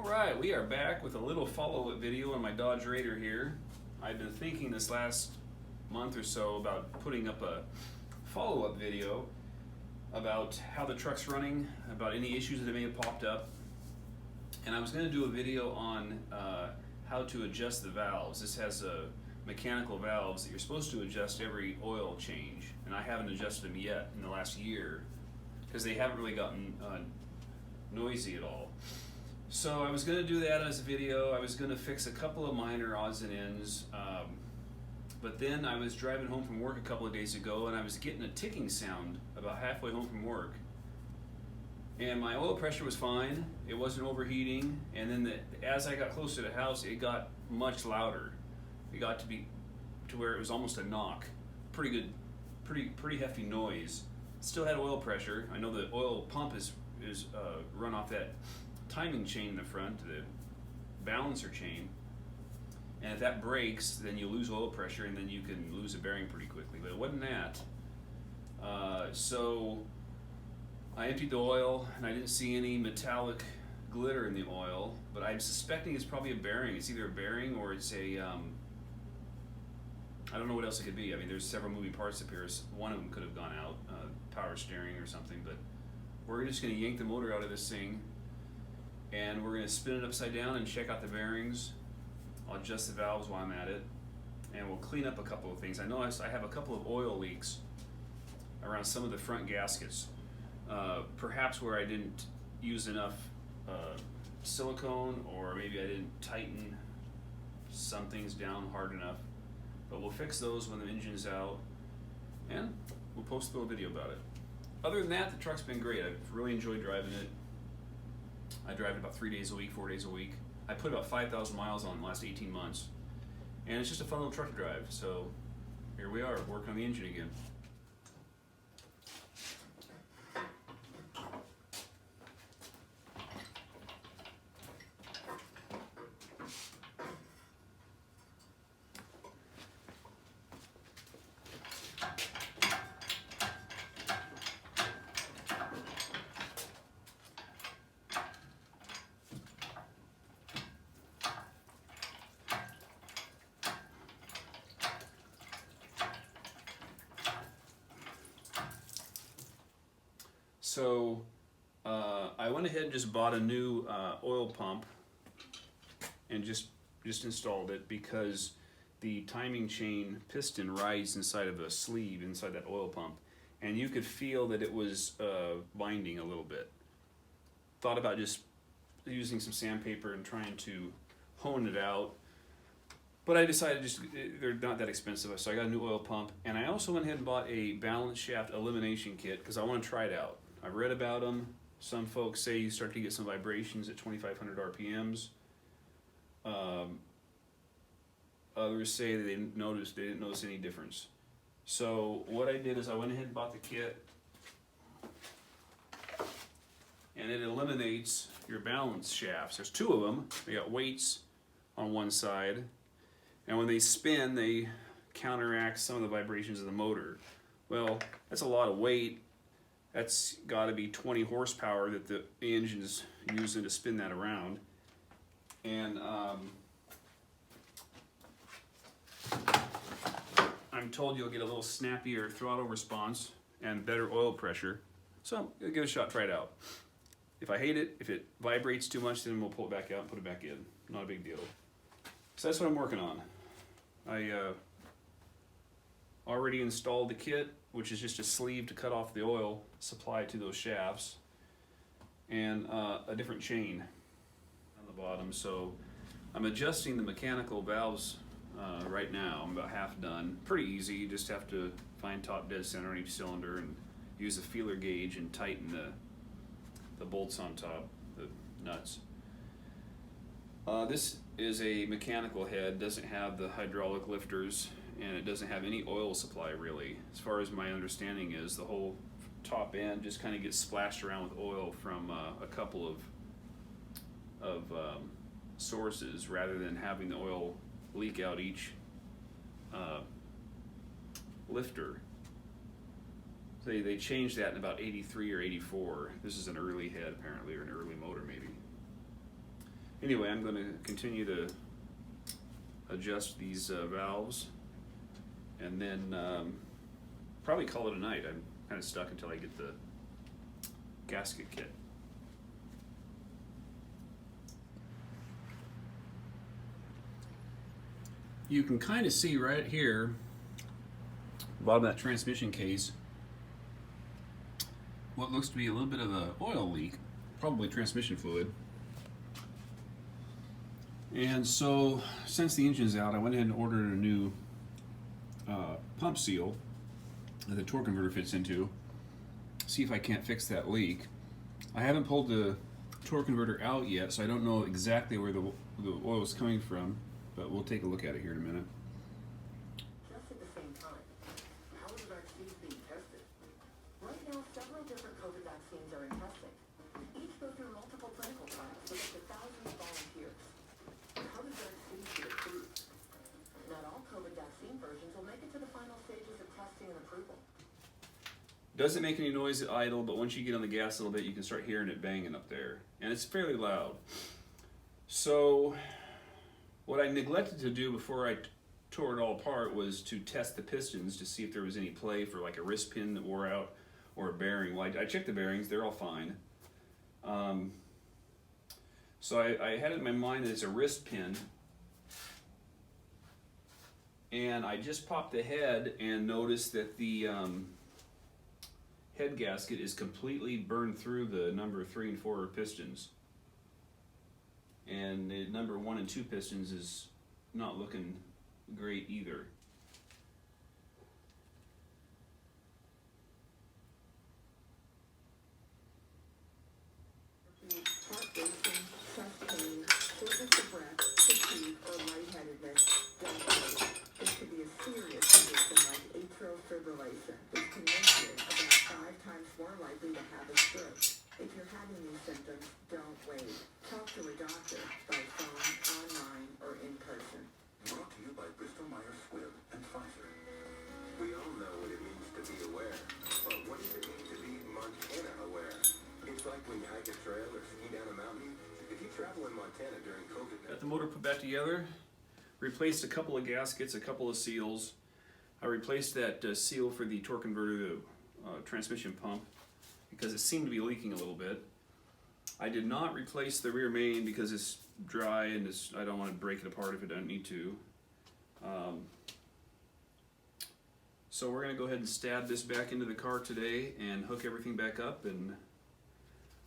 Alright, we are back with a little follow-up video on my Dodge Raider here. I've been thinking this last month or so about putting up a follow-up video about how the truck's running, about any issues that may have popped up. And I was going to do a video on how to adjust the valves. This has mechanical valves that you're supposed to adjust every oil change, and I haven't adjusted them yet in the last year because they haven't really gotten noisy at all. So I was going to do that as a video. I was going to fix a couple of minor odds and ends, but then I was driving home from work a couple of days ago and I was getting a ticking sound about halfway home from work. And my oil pressure was fine, it wasn't overheating, and then as I got closer to the house it got much louder. It got to where it was almost a knock. Pretty good, pretty hefty noise. Still had oil pressure. I know the oil pump is run off that timing chain in the front, the balancer chain, and if that breaks then you lose oil pressure and then you can lose a bearing pretty quickly, but it wasn't that. So I emptied the oil and I didn't see any metallic glitter in the oil, but I'm suspecting it's probably a bearing. It's either a bearing or it's a I don't know what else it could be. I mean, there's several moving parts up here. One of them could have gone out, power steering or something, but we're just going to yank the motor out of this thing and we're going to spin it upside down and check out the bearings. I'll adjust the valves while I'm at it, and we'll clean up a couple of things. I know I have a couple of oil leaks around some of the front gaskets, perhaps where I didn't use enough silicone, or maybe I didn't tighten some things down hard enough, but we'll fix those when the engine's out and we'll post a little video about it. Other than that, the truck's been great. I've really enjoyed driving it. I drive it about 3 days a week, 4 days a week. I put about 5,000 miles on in the last 18 months. And it's just a fun little truck to drive. So here we are, working on the engine again. So I went ahead and just bought a new oil pump and just installed it because the timing chain piston rides inside of a sleeve inside that oil pump, and you could feel that it was binding a little bit. Thought about just using some sandpaper and trying to hone it out, but I decided they're not that expensive, so I got a new oil pump. And I also went ahead and bought a balance shaft elimination kit because I want to try it out. I've read about them. Some folks say you start to get some vibrations at 2,500 RPMs. Others say that they didn't notice any difference. So what I did is I went ahead and bought the kit, and it eliminates your balance shafts. There's two of them. They got weights on one side, and when they spin, they counteract some of the vibrations of the motor. Well, that's a lot of weight. That's got to be 20 horsepower that the engine's using to spin that around. And I'm told you'll get a little snappier throttle response and better oil pressure. So I'll give it a shot, try it out. If I hate it, if it vibrates too much, then we'll pull it back out and put it back in. Not a big deal. So that's what I'm working on. I already installed the kit, which is just a sleeve to cut off the oil supply to those shafts, and a different chain on the bottom. So I'm adjusting the mechanical valves right now. I'm about half done. Pretty easy. You just have to find top dead center on each cylinder and use a feeler gauge and tighten the bolts on top, the nuts. This is a mechanical head, doesn't have the hydraulic lifters, and it doesn't have any oil supply really. As far as my understanding is, the whole top end just kind of gets splashed around with oil from a couple of sources, rather than having the oil leak out each lifter. So they changed that in about 83 or 84. This is an early head apparently, or an early motor maybe. Anyway, I'm going to continue to adjust these valves, and then probably call it a night. I'm kind of stuck until I get the gasket kit. You can kind of see right here, bottom of that transmission case, what looks to be a little bit of an oil leak, probably transmission fluid. And so, since the engine's out, I went ahead and ordered a new pump seal that the torque converter fits into. See if I can't fix that leak. I haven't pulled the torque converter out yet, so I don't know exactly where the oil is coming from, but we'll take a look at it here in a minute. Just at the same time, how are the vaccines being tested? Right now, several different COVID vaccines are in testing. Each go through multiple clinical trials with up to thousands of volunteers. COVID vaccines get approved. Not all COVID vaccine versions will make it to the final stages of testing and approval. Doesn't make any noise at idle, but once you get on the gas a little bit, you can start hearing it banging up there. And it's fairly loud. So, what I neglected to do before I tore it all apart was to test the pistons to see if there was any play for like a wrist pin that wore out or a bearing. Well, I checked the bearings, they're all fine. So I had it in my mind that it's a wrist pin. And I just popped the head and noticed that the head gasket is completely burned through the number 3 and 4 pistons. And the number 1 and 2 pistons is not looking great either. Heart racing, chest pain, shortness of breath, fatigue, or lightheadedness, don't wait. This could be a serious condition like atrial fibrillation, which can make you about 5 times more likely to have a stroke. If you're having these symptoms, don't wait. Talk to a doctor by phone, online, or in person. Brought to you by Bristol Myers Squibb and Pfizer. We all know what it means to be aware, but what does it mean to be Montana aware? It's like when you hike a trail or ski down a mountain. If you travel in Montana during COVID, Got the motor put back together, replaced a couple of gaskets, a couple of seals. I replaced that seal for the torque converter, the transmission pump, because it seemed to be leaking a little bit. I did not replace the rear main because it's dry and I don't want to break it apart if I don't need to. So we're going to go ahead and stab this back into the car today and hook everything back up and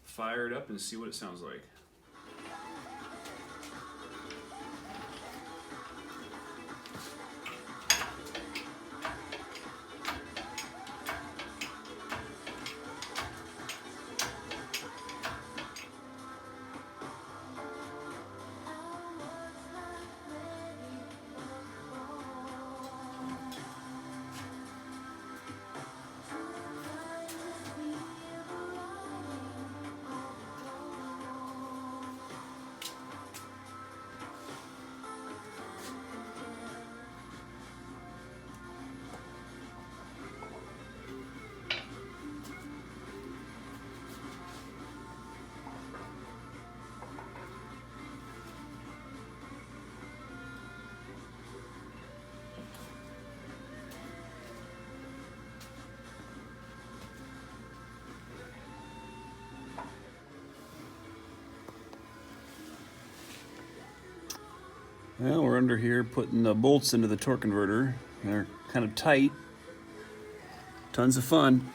fire it up and see what it sounds like. Well, we're under here putting the bolts into the torque converter. They're kind of tight. Tons of fun.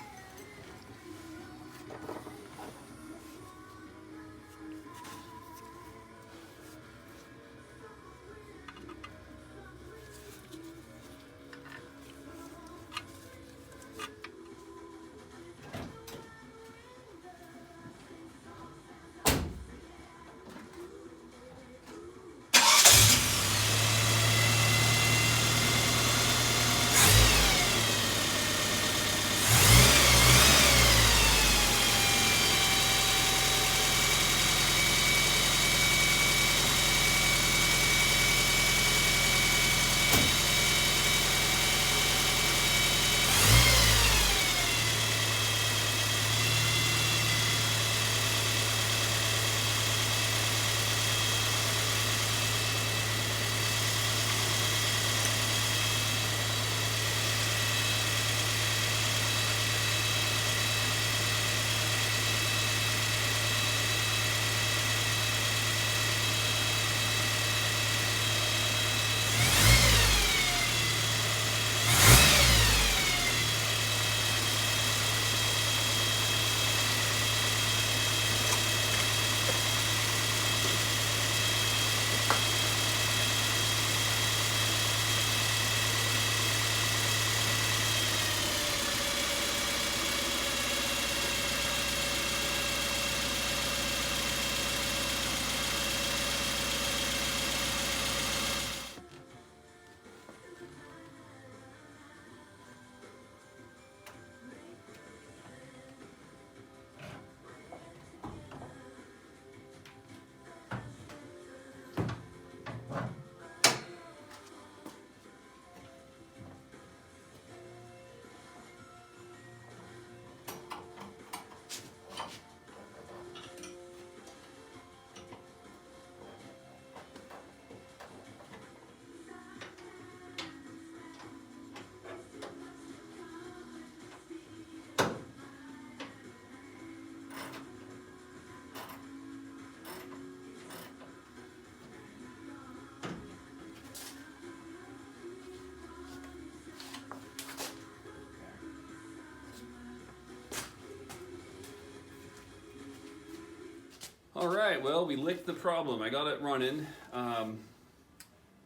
All right, well, we licked the problem. I got it running,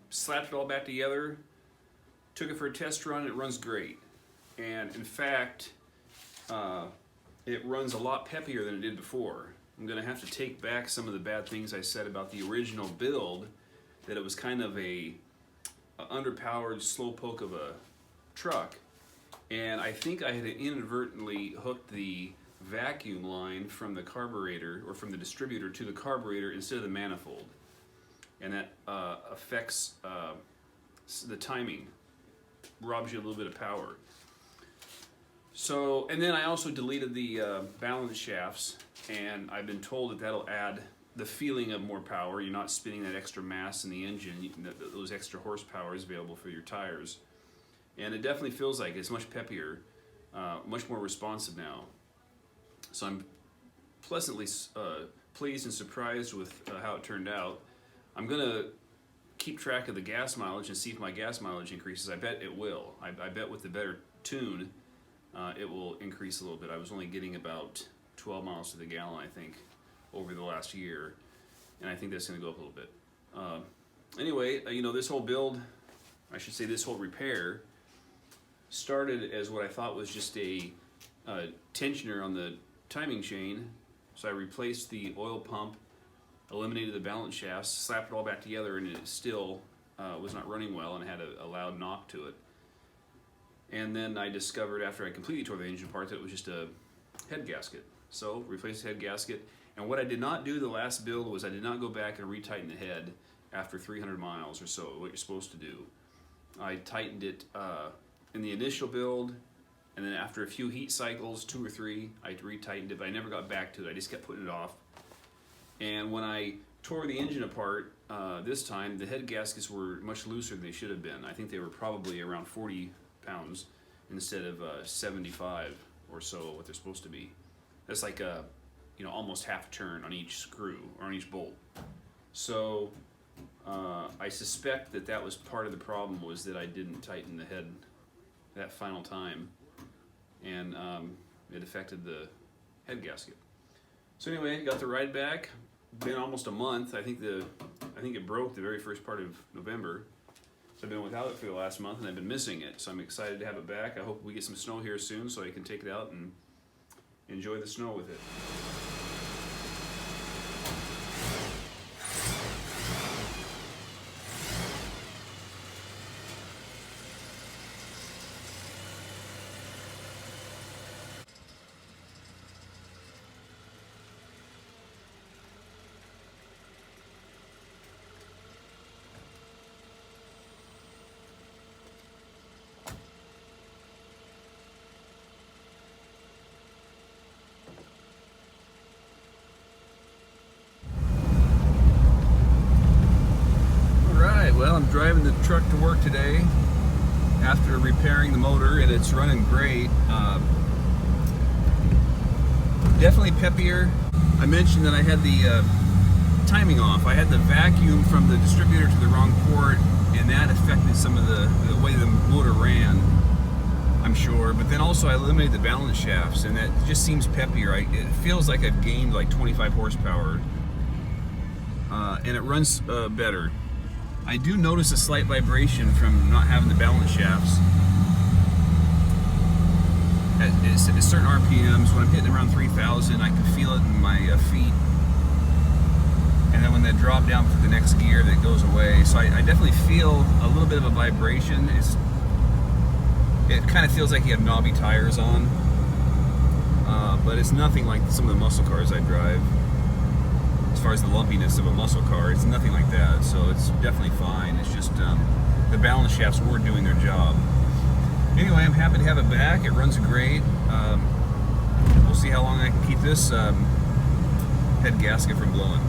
slapped it all back together, took it for a test run. It runs great, and in fact, it runs a lot peppier than it did before. I'm gonna have to take back some of the bad things I said about the original build, that it was kind of a underpowered slowpoke of a truck, and I think I had inadvertently hooked the vacuum line from the carburetor, or from the distributor to the carburetor instead of the manifold, and that affects the timing, robs you a little bit of power. So, and then I also deleted the balance shafts, and I've been told that that'll add the feeling of more power. You're not spinning that extra mass in the engine, those extra horsepower is available for your tires. And it definitely feels like it's much peppier, much more responsive now. So I'm pleasantly pleased and surprised with how it turned out. I'm gonna keep track of the gas mileage and see if my gas mileage increases. I bet it will. I bet with the better tune, it will increase a little bit. I was only getting about 12 miles to the gallon, I think, over the last year, and I think that's going to go up a little bit. Anyway, you know, this whole build, I should say this whole repair, started as what I thought was just a tensioner on the timing chain. So I replaced the oil pump, eliminated the balance shafts, slapped it all back together, and it still was not running well and had a loud knock to it. And then I discovered, after I completely tore the engine apart, that it was just a head gasket. So replaced the head gasket. And what I did not do the last build was I did not go back and retighten the head after 300 miles or so, what you're supposed to do. I tightened it in the initial build, and then after a few heat cycles, 2 or 3, I retightened it, but I never got back to it. I just kept putting it off. And when I tore the engine apart this time, the head gaskets were much looser than they should have been. I think they were probably around 40 pounds instead of 75 or so, what they're supposed to be. That's like you know, almost half a turn on each screw or on each bolt. So I suspect that that was part of the problem, was that I didn't tighten the head that final time, and it affected the head gasket. So anyway, got the ride back. Been almost a month. I think it broke the very first part of November. So I've been without it for the last month, and I've been missing it. So I'm excited to have it back. I hope we get some snow here soon, so I can take it out and enjoy the snow with it. Well, I'm driving the truck to work today after repairing the motor, and it's running great. Definitely peppier. I mentioned that I had the timing off. I had the vacuum from the distributor to the wrong port, and that affected some of the way the motor ran, I'm sure. But then also I eliminated the balance shafts, and that just seems peppier. It feels like I've gained like 25 horsepower, and it runs better. I do notice a slight vibration from not having the balance shafts. At certain RPMs, when I'm hitting around 3,000, I can feel it in my feet. And then when they drop down for the next gear, that goes away. So I definitely feel a little bit of a vibration. It kind of feels like you have knobby tires on. But it's nothing like some of the muscle cars I drive. As far as the lumpiness of a muscle car, it's nothing like that, so it's definitely fine. It's just the balance shafts were doing their job. Anyway, I'm happy to have it back. It runs great. We'll see how long I can keep this head gasket from blowing.